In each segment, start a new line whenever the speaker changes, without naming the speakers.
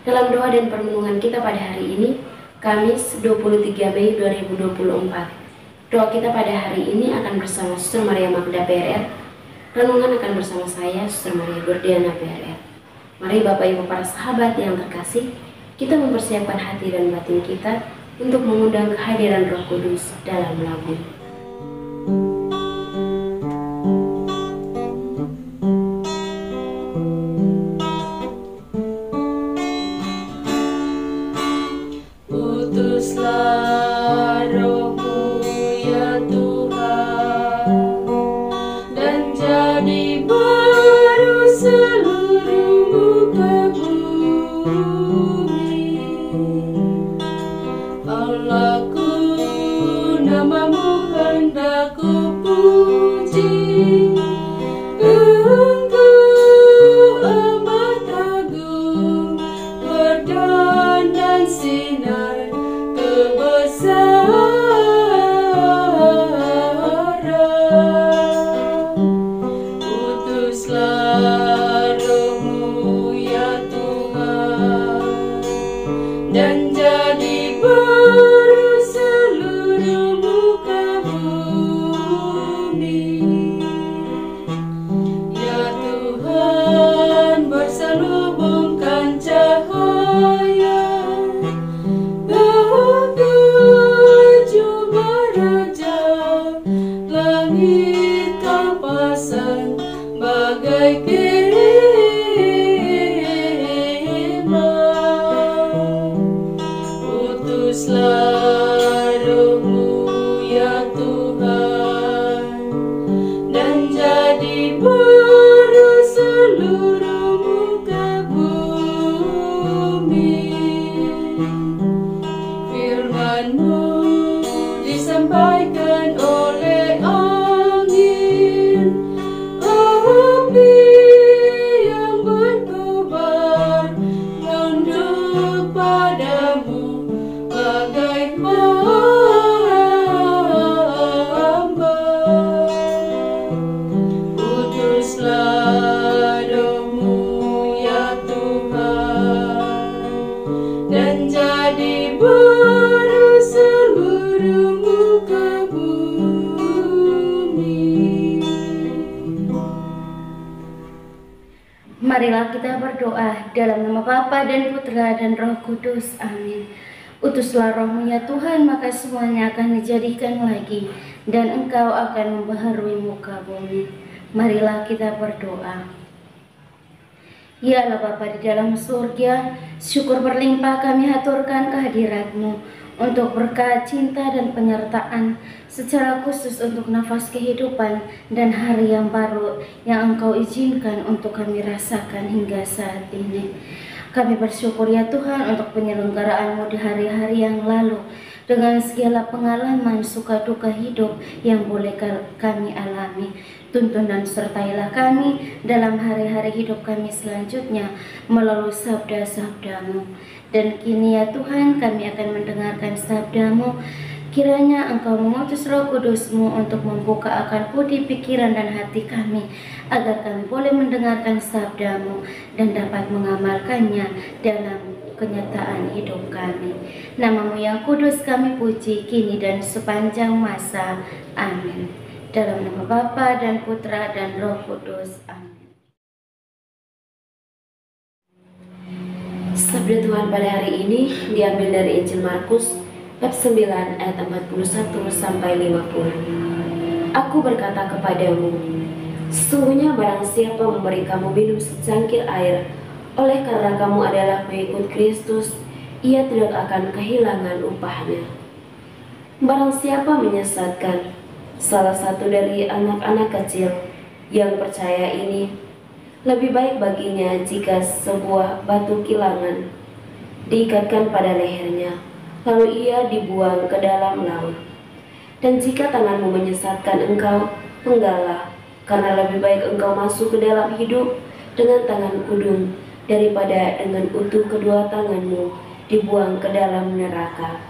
Dalam doa dan permenungan kita pada hari ini, Kamis 23 Mei 2024. Doa kita pada hari ini akan bersama Suster Maria Magda PRR. Renungan akan bersama saya, Suster Maria Gordiana PRR. Mari Bapak Ibu para sahabat yang terkasih, kita mempersiapkan hati dan batin kita untuk mengundang kehadiran Roh Kudus dalam lagu.
Utuslah Roh-Mu ya Tuhan, dan jadi baru seluruh muka bumi. Allahku, nama-Mu hendak ku puji. Engkau amat agung, berdan sinar Utuslah Roh-Mu ya Tuhan, dan jadi baru seluruh muka bumi. Ya Tuhan, berselubungkan cahaya bagai kemah. Utuslah Roh-Mu ya Tuhan, dan jadi baru seluruh muka bumi. Firman-Mu disampaikan oleh angin, api yang berkobar, tunduk padamu bagai hamba. Utuslah Roh-Mu ya Tuhan, dan jadi baru seluruh muka bumi.
Marilah kita berdoa dalam nama Bapa dan Putra dan Roh Kudus. Amin. Utuslah Roh-Mu ya Tuhan, maka semuanya akan dijadikan lagi, dan Engkau akan membaharui muka bumi. Marilah kita berdoa. Ya Allah Bapa di dalam surga, syukur berlimpah kami haturkan kehadirat-Mu untuk berkat, cinta, dan penyertaan, secara khusus untuk nafas kehidupan dan hari yang baru yang Engkau izinkan untuk kami rasakan hingga saat ini. Kami bersyukur ya Tuhan untuk penyelenggaraan-Mu di hari-hari yang lalu, dengan segala pengalaman suka duka hidup yang boleh kami alami. Tuntun dan sertailah kami dalam hari-hari hidup kami selanjutnya melalui sabda-sabda-Mu. Dan kini ya Tuhan, kami akan mendengarkan sabda-Mu. Kiranya Engkau mengutus Roh Kudus-Mu untuk membuka akal budi, pikiran, dan hati kami, agar kami boleh mendengarkan sabda-Mu dan dapat mengamalkannya dalam kenyataan hidup kami. Nama-Mu yang kudus kami puji kini dan sepanjang masa. Amin. Dalam nama Bapa dan Putra dan Roh Kudus. Amin. Sabda Tuhan pada hari ini diambil dari Injil Markus bab 9 ayat 41 sampai 50. Aku berkata kepadamu, sesungguhnya barang siapa memberi kamu minum secangkir air, oleh karena kamu adalah pengikut Kristus, ia tidak akan kehilangan upahnya. Barang siapa menyesatkan salah satu dari anak-anak kecil yang percaya ini, lebih baik baginya jika sebuah batu kilangan diikatkan pada lehernya, lalu ia dibuang ke dalam laut. Dan jika tanganmu menyesatkan engkau, penggalah, karena lebih baik engkau masuk ke dalam hidup dengan tangan kudung, daripada dengan utuh kedua tanganmu dibuang ke dalam neraka,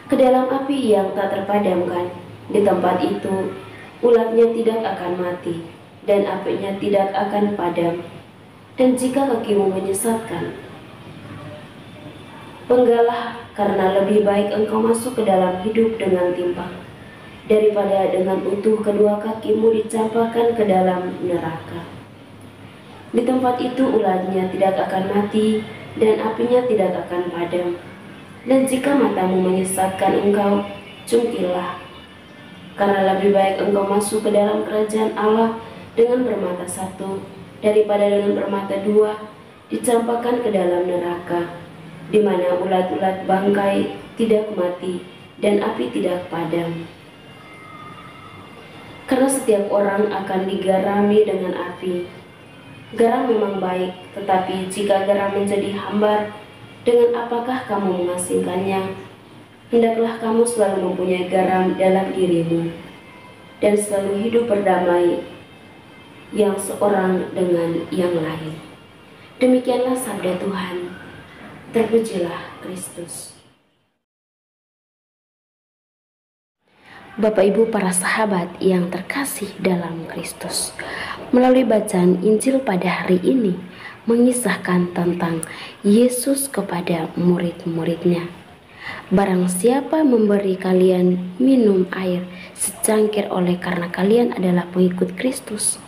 ke dalam api yang tak terpadamkan. Di tempat itu ulatnya tidak akan mati dan apinya tidak akan padam.
Dan jika kakimu menyesatkan, penggalah, karena lebih baik engkau masuk ke dalam hidup dengan timpang, daripada dengan utuh kedua kakimu dicampakkan ke dalam neraka. Di tempat itu ulatnya tidak akan mati, dan apinya tidak akan padam. Dan jika matamu menyesatkan engkau, cungkilah, karena lebih baik engkau masuk ke dalam kerajaan Allah dengan bermata satu, daripada dengan bermata dua dicampakkan ke dalam neraka, di mana ulat-ulat bangkai tidak mati dan api tidak padam. Karena setiap orang akan digarami dengan api. Garam memang baik, tetapi jika garam menjadi hambar, dengan apakah kamu mengasingkannya? Hendaklah kamu selalu mempunyai garam dalam dirimu, dan selalu hidup berdamai yang seorang dengan yang lain. Demikianlah sabda Tuhan. Terpujilah Kristus.
Bapak Ibu para sahabat yang terkasih dalam Kristus, melalui bacaan Injil pada hari ini mengisahkan tentang Yesus kepada murid-muridnya. Barang siapa memberi kalian minum air secangkir oleh karena kalian adalah pengikut Kristus,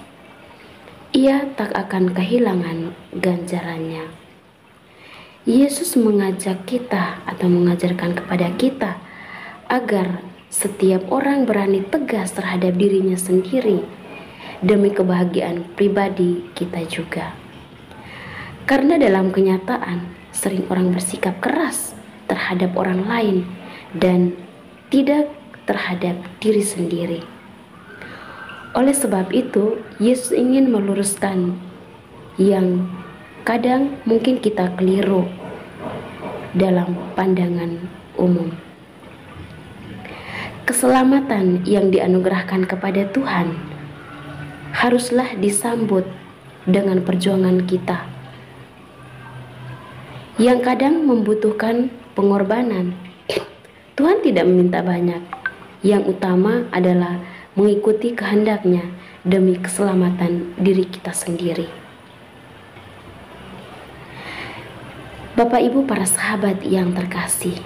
ia tak akan kehilangan ganjarannya. Yesus mengajak kita atau mengajarkan kepada kita agar setiap orang berani tegas terhadap dirinya sendiri demi kebahagiaan pribadi kita juga. Karena dalam kenyataan sering orang bersikap keras terhadap orang lain dan tidak terhadap diri sendiri. Oleh sebab itu, Yesus ingin meluruskan yang kadang mungkin kita keliru dalam pandangan umum. Keselamatan yang dianugerahkan kepada Tuhan haruslah disambut dengan perjuangan kita, yang kadang membutuhkan pengorbanan. Tuhan tidak meminta banyak, yang utama adalah mengikuti kehendaknya demi keselamatan diri kita sendiri. Bapak Ibu para sahabat yang terkasih,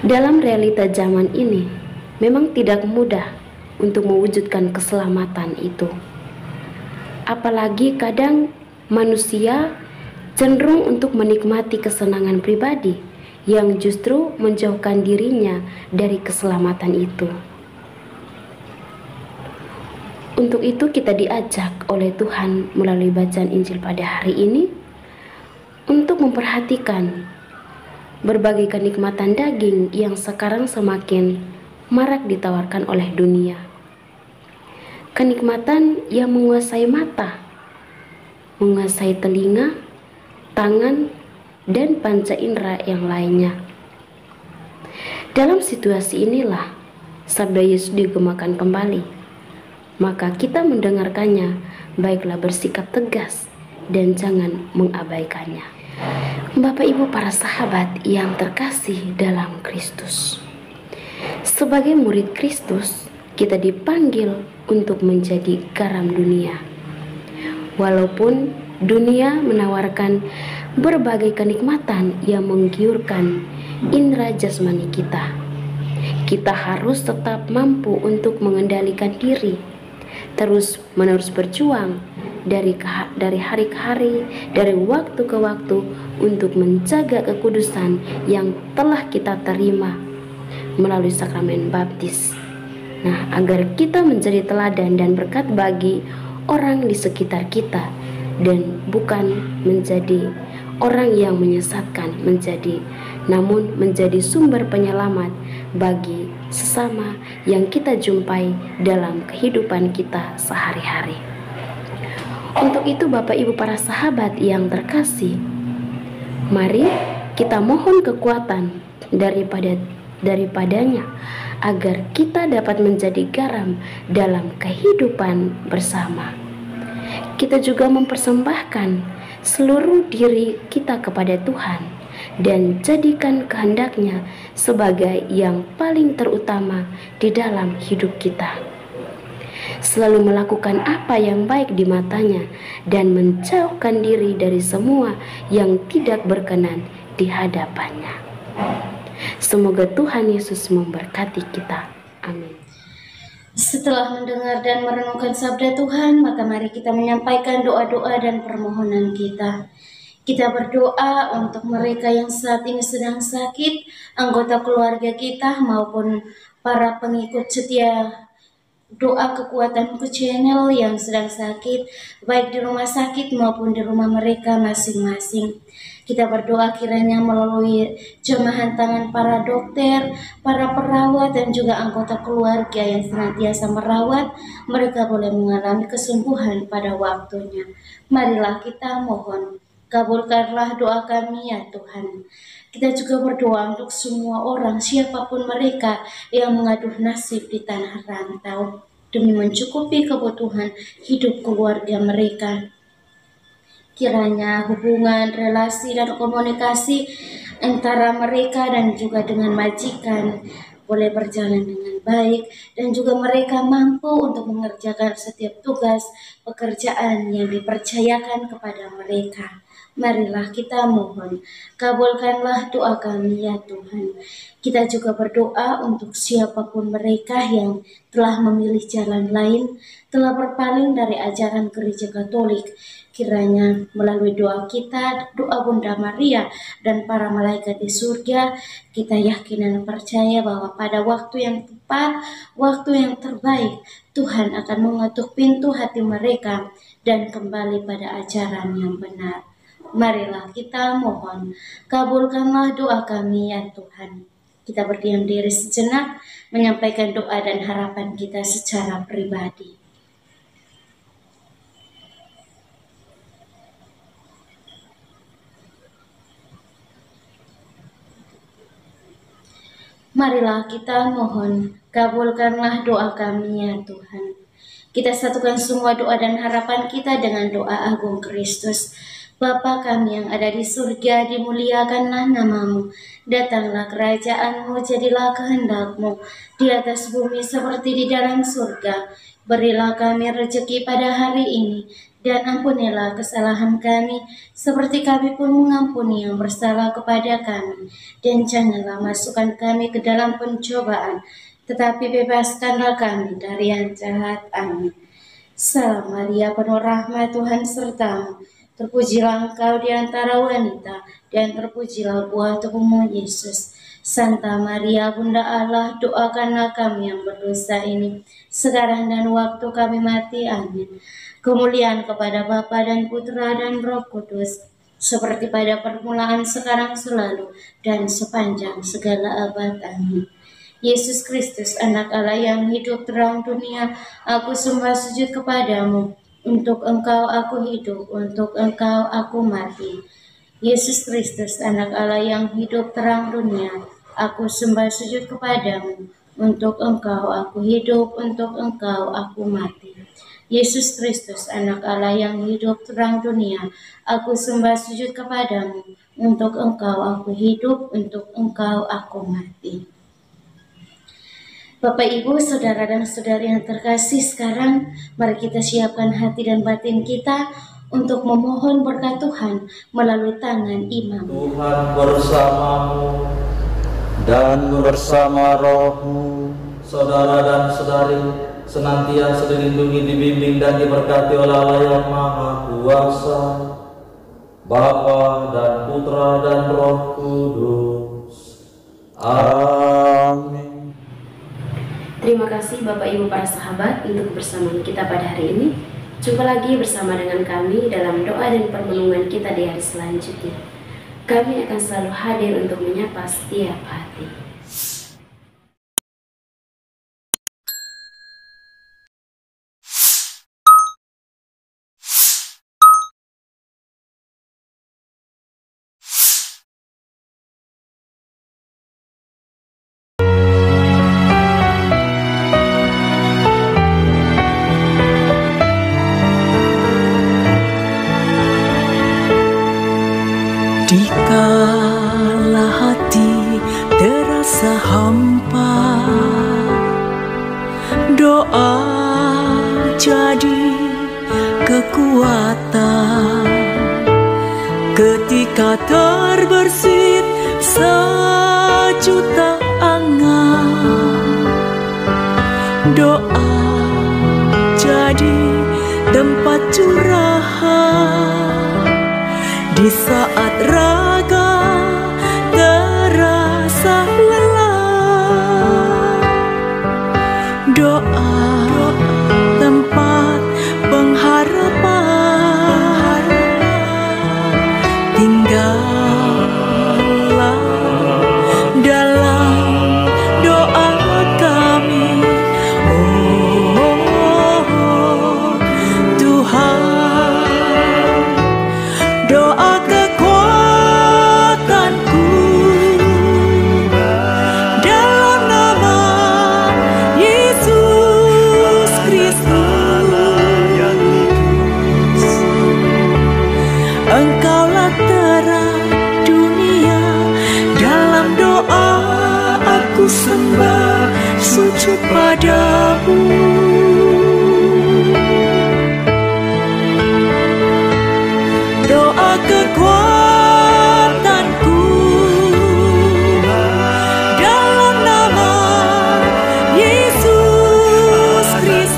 dalam realita zaman ini memang tidak mudah untuk mewujudkan keselamatan itu. Apalagi kadang manusia cenderung untuk menikmati kesenangan pribadi yang justru menjauhkan dirinya dari keselamatan itu. Untuk itu kita diajak oleh Tuhan melalui bacaan Injil pada hari ini untuk memperhatikan berbagai kenikmatan daging yang sekarang semakin marak ditawarkan oleh dunia. Kenikmatan yang menguasai mata, menguasai telinga, tangan, dan panca indera yang lainnya. Dalam situasi inilah sabda Yesus digemakan kembali. Maka kita mendengarkannya, baiklah bersikap tegas dan jangan mengabaikannya. Bapak Ibu para sahabat yang terkasih dalam Kristus, sebagai murid Kristus, kita dipanggil untuk menjadi garam dunia. Walaupun dunia menawarkan berbagai kenikmatan yang menggiurkan indera jasmani kita, kita harus tetap mampu untuk mengendalikan diri, terus-menerus berjuang dari hari ke hari, dari waktu ke waktu untuk menjaga kekudusan yang telah kita terima melalui sakramen baptis. Nah, agar kita menjadi teladan dan berkat bagi orang di sekitar kita dan bukan menjadi orang yang menyesatkan, namun menjadi sumber penyelamat bagi sesama yang kita jumpai dalam kehidupan kita sehari-hari. Untuk itu Bapak Ibu para sahabat yang terkasih, mari kita mohon kekuatan daripadanya agar kita dapat menjadi garam dalam kehidupan bersama. Kita juga mempersembahkan seluruh diri kita kepada Tuhan dan jadikan kehendaknya sebagai yang paling terutama di dalam hidup kita. selalu melakukan apa yang baik di matanya, dan menjauhkan diri dari semua yang tidak berkenan di hadapannya. Semoga Tuhan Yesus memberkati kita. Amin.
Setelah mendengar dan merenungkan sabda Tuhan, maka mari kita menyampaikan doa-doa dan permohonan kita. Kita berdoa untuk mereka yang saat ini sedang sakit, anggota keluarga kita maupun para pengikut setia doa kekuatan channel yang sedang sakit, baik di rumah sakit maupun di rumah mereka masing-masing. Kita berdoa kiranya melalui jemahan tangan para dokter, para perawat, dan juga anggota keluarga yang senantiasa merawat, mereka boleh mengalami kesembuhan pada waktunya. Marilah kita mohon, kabulkanlah doa kami ya Tuhan. Kita juga berdoa untuk semua orang, siapapun mereka yang mengaduh nasib di tanah rantau, demi mencukupi kebutuhan hidup keluarga mereka. Kiranya hubungan, relasi, dan komunikasi antara mereka dan juga dengan majikan boleh berjalan dengan baik, dan juga mereka mampu untuk mengerjakan setiap tugas pekerjaan yang dipercayakan kepada mereka. Marilah kita mohon, kabulkanlah doa kami ya Tuhan. Kita juga berdoa untuk siapapun mereka yang telah memilih jalan lain, telah berpaling dari ajaran Gereja Katolik. Kiranya melalui doa kita, doa Bunda Maria dan para malaikat di surga, kita yakin dan percaya bahwa pada waktu yang tepat, waktu yang terbaik, Tuhan akan mengetuk pintu hati mereka dan kembali pada ajaran yang benar. Marilah kita mohon, kabulkanlah doa kami ya Tuhan. Kita berdiam diri sejenak, menyampaikan doa dan harapan kita secara pribadi. Marilah kita mohon, kabulkanlah doa kami ya Tuhan. Kita satukan semua doa dan harapan kita dengan doa agung Kristus. Bapa kami yang ada di surga, dimuliakanlah namamu. Datanglah kerajaanmu, jadilah kehendak-Mu di atas bumi seperti di dalam surga. Berilah kami rezeki pada hari ini, dan ampunilah kesalahan kami, seperti kami pun mengampuni yang bersalah kepada kami. Dan janganlah masukkan kami ke dalam pencobaan, tetapi bebaskanlah kami dari yang jahat. Amin. Salam Maria, penuh rahmat, Tuhan sertamu. Terpujilah engkau di antara wanita, dan terpujilah buah tubuhmu Yesus. Santa Maria, Bunda Allah, doakanlah kami yang berdosa ini, sekarang dan waktu kami mati. Amin. Kemuliaan kepada Bapa dan Putra dan Roh Kudus, seperti pada permulaan, sekarang, selalu, dan sepanjang segala abad. Amin. Yesus Kristus, anak Allah yang hidup terang dunia, aku sembah sujud kepadamu. Untuk engkau aku hidup, untuk engkau aku mati. Yesus Kristus, anak Allah yang hidup terang dunia, aku sembah sujud kepadamu. Untuk engkau aku hidup, untuk engkau aku mati. Yesus Kristus, anak Allah yang hidup terang dunia, aku sembah sujud kepadamu. Untuk engkau aku hidup, untuk engkau aku mati. Bapak, Ibu, Saudara dan Saudari yang terkasih, sekarang mari kita siapkan hati dan batin kita untuk memohon berkat Tuhan melalui tangan imam.
Tuhan bersamamu dan bersama rohmu. Saudara dan saudari senantiasa dilindungi, dibimbing, dan diberkati oleh Allah yang Maha Kuasa, Bapa dan Putra dan Roh Kudus. Amin.
Terima kasih Bapak Ibu para sahabat untuk kebersamaan kita pada hari ini. Jumpa lagi bersama dengan kami dalam doa dan permenungan kita di hari selanjutnya. Kami akan selalu hadir untuk menyapa setiap hati.
Dikala hati terasa hampa, doa jadi kekuatan ketika terbersit sejuta angan. Doa jadi tempat curahan di saat raga terasa lelah. Doa tempat pengharapan, tinggallah dalam doa kami, oh Tuhan. Doa kekuatanku dalam nama Yesus Kristus. Engkaulah terang dunia, dalam doa aku sembah sujud padamu. Doa kekuatanku dalam nama Yesus Kristus.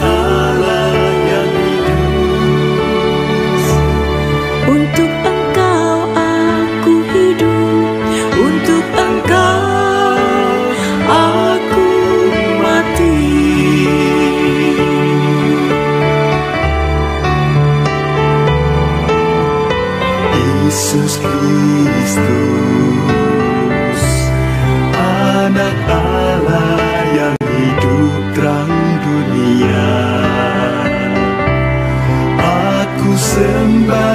Untuk Engkau aku hidup, untuk Engkau aku mati.
Yesus Kristus, Anak Allah yang hidup terang dunia, aku sembah